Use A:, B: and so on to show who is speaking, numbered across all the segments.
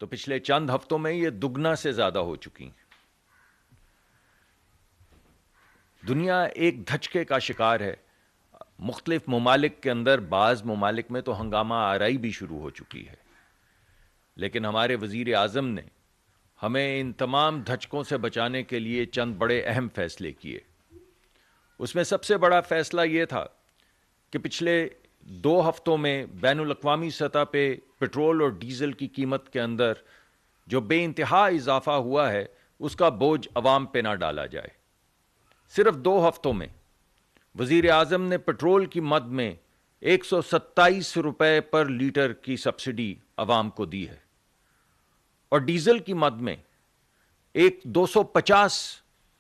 A: تو پچھلے چند ہفتوں میں یہ دگنا سے زیادہ ہو چکی ہیں۔ دنیا ایک دھچکے کا شکار ہے۔ مختلف ممالک کے اندر بعض ممالک میں تو ہنگامہ آرائی بھی شروع ہو چکی ہے، لیکن ہمارے وزیر اعظم نے ہمیں ان تمام دھچکوں سے بچانے کے لیے چند بڑے اہم فیصلے کیے۔ اس میں سب سے بڑا فیصلہ یہ تھا کہ پچھلے 2 ہفتوں میں بین الاقوامی سطح پہ پٹرول اور ڈیزل کی قیمت کے اندر جو بے انتہا اضافہ ہوا ہے اس کا بوجھ عوام پہ نہ ڈالا جائے۔ صرف 2 ہفتوں میں وزیر اعظم نے پٹرول کی مد میں 127 روپے پر لیٹر کی سبسڈی عوام کو دی ہے، اور ڈیزل کی مد میں 250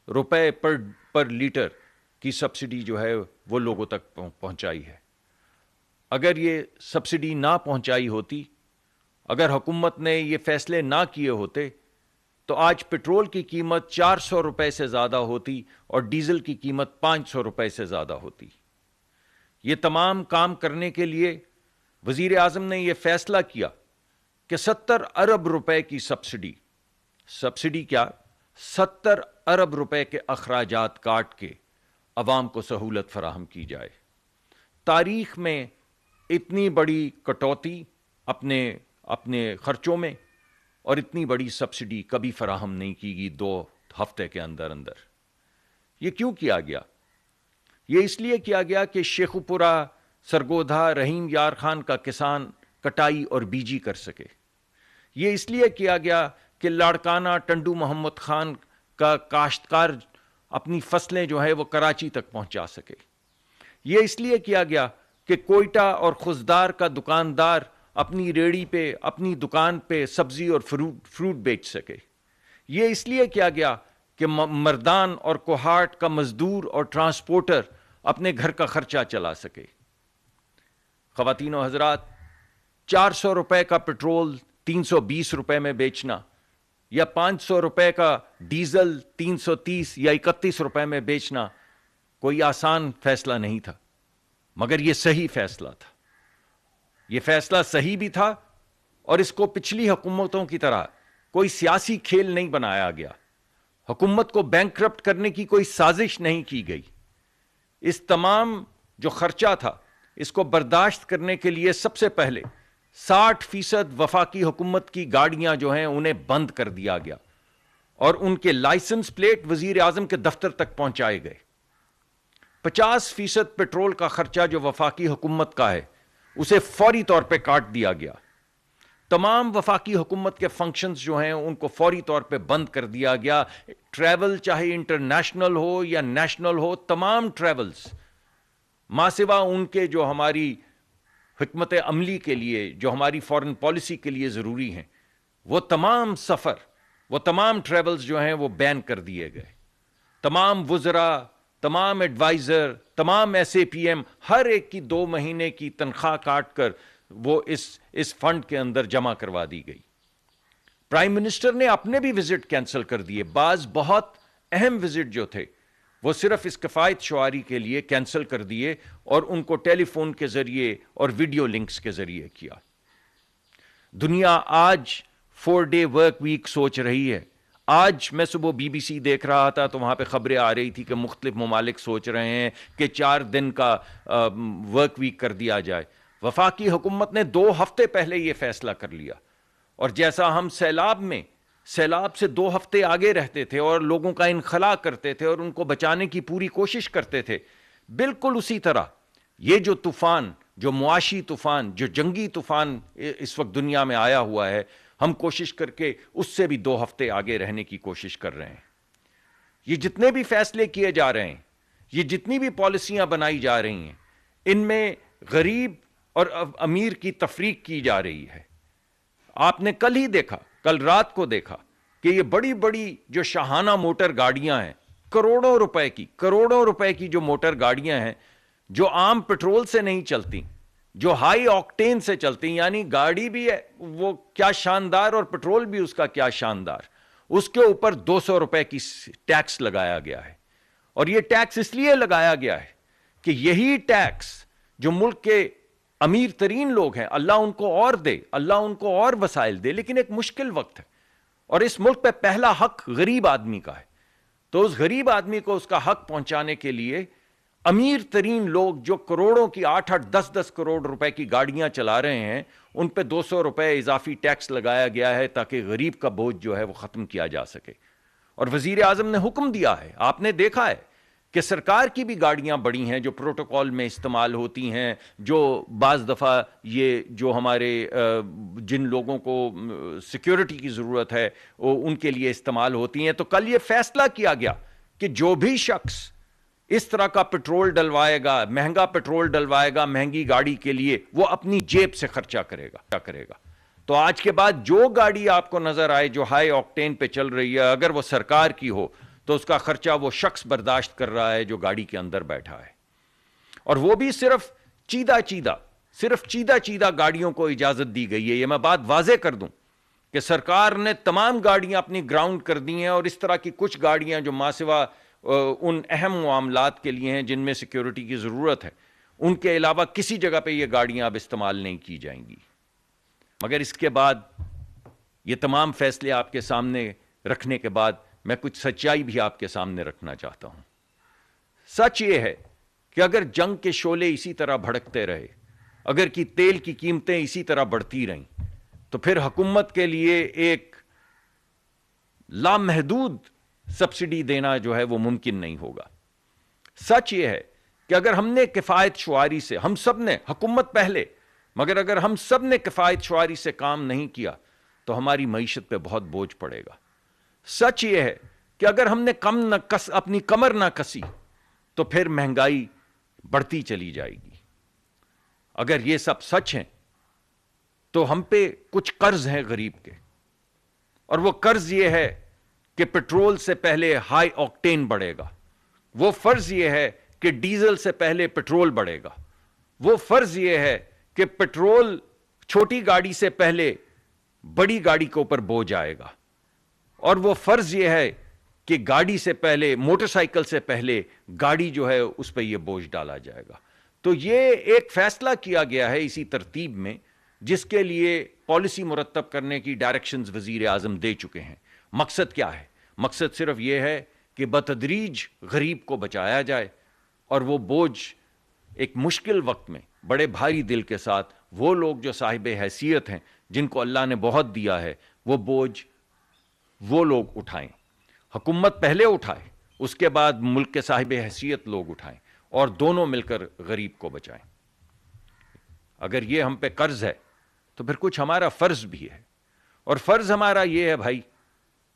A: روپے پر لیٹر کی سبسڈی جو ہے وہ لوگوں تک پہنچائی ہے۔ اگر یہ سبسڈی نہ پہنچائی ہوتی، اگر حکومت نے یہ فیصلے نہ کیے ہوتے، تو آج پٹرول کی قیمت 400 روپے سے زیادہ ہوتی اور ڈیزل کی قیمت 500 روپے سے زیادہ ہوتی۔ یہ تمام کام کرنے کے لیے وزیر اعظم نے یہ فیصلہ کیا کہ 70 ارب روپے کی سبسڈی کیا 70 ارب روپے کے اخراجات کاٹ کے عوام کو سہولت فراہم کی جائے۔ تاریخ میں اتنی بڑی کٹوتی اپنے خرچوں میں اور اتنی بڑی سبسڈی کبھی فراہم نہیں کی گئی 2 ہفتے کے اندر۔ یہ کیوں کیا گیا؟ یہ اس لیے کیا گیا کہ شیخوپورہ، سرگودھا، رحیم یار خان کا کسان کٹائی اور بیجی کر سکے۔ یہ اس لیے کیا گیا کہ لاڑکانہ ٹنڈو محمد خان کا کاشتکار اپنی فصلیں جو ہے وہ کراچی تک پہنچا سکے۔ یہ اس لیے کیا گیا کہ کوئٹہ اور خضدار کا دکاندار اپنی ریڑھی پہ، اپنی دکان پہ سبزی اور فروٹ بیچ سکے۔ یہ اس لیے کیا گیا کہ مردان اور کوہاٹ کا مزدور اور ٹرانسپورٹر اپنے گھر کا خرچہ چلا سکے۔ خواتین و حضرات، 400 روپے کا پٹرول 320 روپے میں بیچنا یا 500 روپے کا ڈیزل 330 یا 31 روپے میں بیچنا کوئی آسان فیصلہ نہیں تھا، مگر یہ صحیح فیصلہ تھا۔ یہ فیصلہ صحیح بھی تھا، اور اس کو پچھلی حکومتوں کی طرح کوئی سیاسی کھیل نہیں بنایا گیا۔ حکومت کو بینکرپٹ کرنے کی کوئی سازش نہیں کی گئی۔ اس تمام جو خرچہ تھا اس کو برداشت کرنے کے لیے سب سے پہلے 60% وفاقی حکومت کی گاڑیاں جو ہیں انہیں بند کر دیا گیا، اور ان کے لائسنس پلیٹ وزیر اعظم کے دفتر تک پہنچائے گئے۔ 50% پٹرول کا خرچہ جو وفاقی حکومت کا ہے اسے فوری طور پہ کاٹ دیا گیا۔ تمام وفاقی حکومت کے فنکشنز جو ہیں ان کو فوری طور پہ بند کر دیا گیا۔ ٹریول چاہے انٹرنیشنل ہو یا نیشنل ہو، تمام ٹریولز ماں سوا ان کے جو ہماری حکمت عملی کے لیے، جو ہماری فورن پالیسی کے لیے ضروری ہیں، وہ تمام سفر، وہ تمام ٹریولز جو ہیں وہ بین کر دیے گئے۔ تمام وزراء، تمام ایڈوائزر، تمام ایس اے پی ایم، ہر ایک کی 2 مہینے کی تنخواہ کاٹ کر وہ اس فنڈ کے اندر جمع کروا دی گئی۔ پرائم منسٹر نے اپنے بھی وزٹ کینسل کر دیے۔ بعض بہت اہم وزٹ جو تھے وہ صرف اس کفایت شعاری کے لیے کینسل کر دیے، اور ان کو ٹیلی فون کے ذریعے اور ویڈیو لنکس کے ذریعے کیا۔ دنیا آج 4 ڈے ورک ویک سوچ رہی ہے۔ آج میں صبح بی سی دیکھ رہا تھا تو وہاں پہ خبریں آ رہی تھی کہ مختلف ممالک سوچ رہے ہیں کہ 4 دن کا ورک ویک کر دیا جائے۔ وفاقی حکومت نے 2 ہفتے پہلے یہ فیصلہ کر لیا، اور جیسا ہم سیلاب سے 2 ہفتے آگے رہتے تھے اور لوگوں کا انخلا کرتے تھے اور ان کو بچانے کی پوری کوشش کرتے تھے، بالکل اسی طرح یہ جو طوفان، جو معاشی طوفان، جو جنگی طوفان اس وقت دنیا میں آیا ہوا ہے، ہم کوشش کر کے اس سے بھی 2 ہفتے آگے رہنے کی کوشش کر رہے ہیں۔ یہ جتنے بھی فیصلے کیے جا رہے ہیں، یہ جتنی بھی پالیسیاں بنائی جا رہی ہیں، ان میں غریب اور امیر کی تفریق کی جا رہی ہے۔ آپ نے کل رات کو دیکھا کہ یہ بڑی بڑی جو شاہانہ موٹر گاڑیاں ہیں، کروڑوں روپے کی جو موٹر گاڑیاں ہیں، جو عام پٹرول سے نہیں چلتی، جو ہائی آکٹین سے چلتی، یعنی گاڑی بھی ہے وہ کیا شاندار اور پٹرول بھی اس کا کیا شاندار، اس کے اوپر 200 روپے کی ٹیکس لگایا گیا ہے۔ اور یہ ٹیکس اس لیے لگایا گیا ہے کہ یہی ٹیکس جو ملک کے امیر ترین لوگ ہیں، اللہ ان کو اور دے، اللہ ان کو اور وسائل دے، لیکن ایک مشکل وقت ہے، اور اس ملک پہ پہلا حق غریب آدمی کا ہے، تو اس غریب آدمی کو اس کا حق پہنچانے کے لیے امیر ترین لوگ جو کروڑوں کی 8-10 کروڑ روپے کی گاڑیاں چلا رہے ہیں، ان پہ 200 روپے اضافی ٹیکس لگایا گیا ہے تاکہ غریب کا بوجھ جو ہے وہ ختم کیا جا سکے۔ اور وزیر اعظم نے حکم دیا ہے، آپ نے دیکھا ہے کہ سرکار کی بھی گاڑیاں بڑی ہیں جو پروٹوکول میں استعمال ہوتی ہیں، جو بعض دفعہ یہ جو ہمارے جن لوگوں کو سیکیورٹی کی ضرورت ہے ان کے لیے استعمال ہوتی ہیں۔ تو کل یہ فیصلہ کیا گیا کہ جو بھی شخص اس طرح کا پٹرول ڈلوائے گا، مہنگا پٹرول ڈلوائے گا مہنگی گاڑی کے لیے، وہ اپنی جیب سے خرچہ کرے گا۔ تو آج کے بعد جو گاڑی آپ کو نظر آئے جو ہائی آکٹین پہ چل رہی ہے، اگر وہ سرکار کی ہو تو اس کا خرچہ وہ شخص برداشت کر رہا ہے جو گاڑی کے اندر بیٹھا ہے، اور وہ بھی صرف چیدہ گاڑیوں کو اجازت دی گئی ہے۔ یہ میں بات واضح کر دوں کہ سرکار نے تمام گاڑیاں اپنی گراؤنڈ کر دی ہیں، اور اس طرح کی کچھ گاڑیاں جو ماسوا ان اہم معاملات کے لیے ہیں جن میں سیکیورٹی کی ضرورت ہے، ان کے علاوہ کسی جگہ پہ یہ گاڑیاں اب استعمال نہیں کی جائیں گی۔ مگر اس کے بعد یہ تمام فیصلے آپ کے سامنے رکھنے کے بعد میں کچھ سچائی بھی آپ کے سامنے رکھنا چاہتا ہوں۔ سچ یہ ہے کہ اگر جنگ کے شعلے اسی طرح بھڑکتے رہے، اگر کی تیل کی قیمتیں اسی طرح بڑھتی رہیں، تو پھر حکومت کے لیے ایک لامحدود سبسڈی دینا جو ہے وہ ممکن نہیں ہوگا۔ سچ یہ ہے کہ اگر ہم نے کفایت شعاری سے، ہم سب نے، حکومت پہلے، مگر اگر ہم سب نے کفایت شعاری سے کام نہیں کیا تو ہماری معیشت پہ بہت بوجھ پڑے گا۔ سچ یہ ہے کہ اگر ہم نے اپنی کمر نہ کسی تو پھر مہنگائی بڑھتی چلی جائے گی۔ اگر یہ سب سچ ہیں تو ہم پہ کچھ قرض ہیں غریب کے، اور وہ قرض یہ ہے کہ پٹرول سے پہلے ہائی آکٹین بڑھے گا، وہ فرض یہ ہے کہ ڈیزل سے پہلے پٹرول بڑھے گا، وہ فرض یہ ہے کہ پٹرول چھوٹی گاڑی سے پہلے بڑی گاڑی کے اوپر بوجھ آئے گا، اور وہ فرض یہ ہے کہ گاڑی سے پہلے، موٹر سائیکل سے پہلے گاڑی جو ہے اس پہ یہ بوجھ ڈالا جائے گا۔ تو یہ ایک فیصلہ کیا گیا ہے اسی ترتیب میں، جس کے لیے پالیسی مرتب کرنے کی ڈائریکشنز وزیر اعظم دے چکے ہیں۔ مقصد کیا ہے؟ مقصد صرف یہ ہے کہ بتدریج غریب کو بچایا جائے، اور وہ بوجھ ایک مشکل وقت میں بڑے بھاری دل کے ساتھ وہ لوگ جو صاحب حیثیت ہیں، جن کو اللہ نے بہت دیا ہے، وہ بوجھ وہ لوگ اٹھائیں۔ حکومت پہلے اٹھائے، اس کے بعد ملک کے صاحب حیثیت لوگ اٹھائیں، اور دونوں مل کر غریب کو بچائیں۔ اگر یہ ہم پہ قرض ہے تو پھر کچھ ہمارا فرض بھی ہے، اور فرض ہمارا یہ ہے بھائی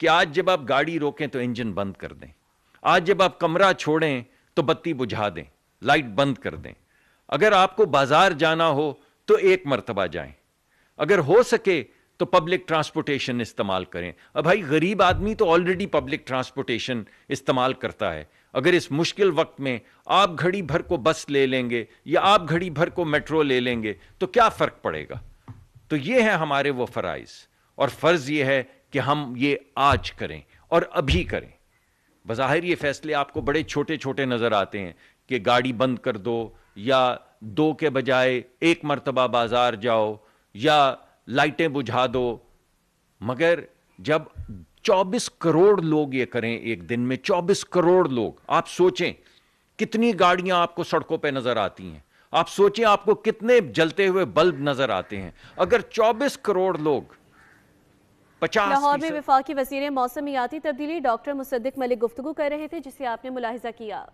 A: کہ آج جب آپ گاڑی روکیں تو انجن بند کر دیں، آج جب آپ کمرہ چھوڑیں تو بتی بجھا دیں، لائٹ بند کر دیں۔ اگر آپ کو بازار جانا ہو تو ایک مرتبہ جائیں، اگر ہو سکے تو پبلک ٹرانسپورٹیشن استعمال کریں۔ اب بھائی غریب آدمی تو آلریڈی پبلک ٹرانسپورٹیشن استعمال کرتا ہے، اگر اس مشکل وقت میں آپ گھڑی بھر کو بس لے لیں گے یا آپ گھڑی بھر کو میٹرو لے لیں گے تو کیا فرق پڑے گا؟ تو یہ ہے ہمارے وہ فرائض، اور فرض یہ ہے کہ ہم یہ آج کریں اور ابھی کریں۔ بظاہر یہ فیصلے آپ کو بڑے چھوٹے چھوٹے نظر آتے ہیں کہ گاڑی بند کر دو، یا 2 کے بجائے 1 مرتبہ بازار جاؤ، یا لائٹیں بجھا دو، مگر جب 24 کروڑ لوگ یہ کریں ایک دن میں، 24 کروڑ لوگ، آپ سوچیں کتنی گاڑیاں آپ کو سڑکوں پہ نظر آتی ہیں، آپ سوچیں آپ کو کتنے جلتے ہوئے بلب نظر آتے ہیں۔ اگر 24 کروڑ لوگ 50
B: لاہور میں وفاقی وزیر موسمیاتی تبدیلی ڈاکٹر مصدق ملک گفتگو کر رہے تھے، جسے آپ نے ملاحظہ کیا۔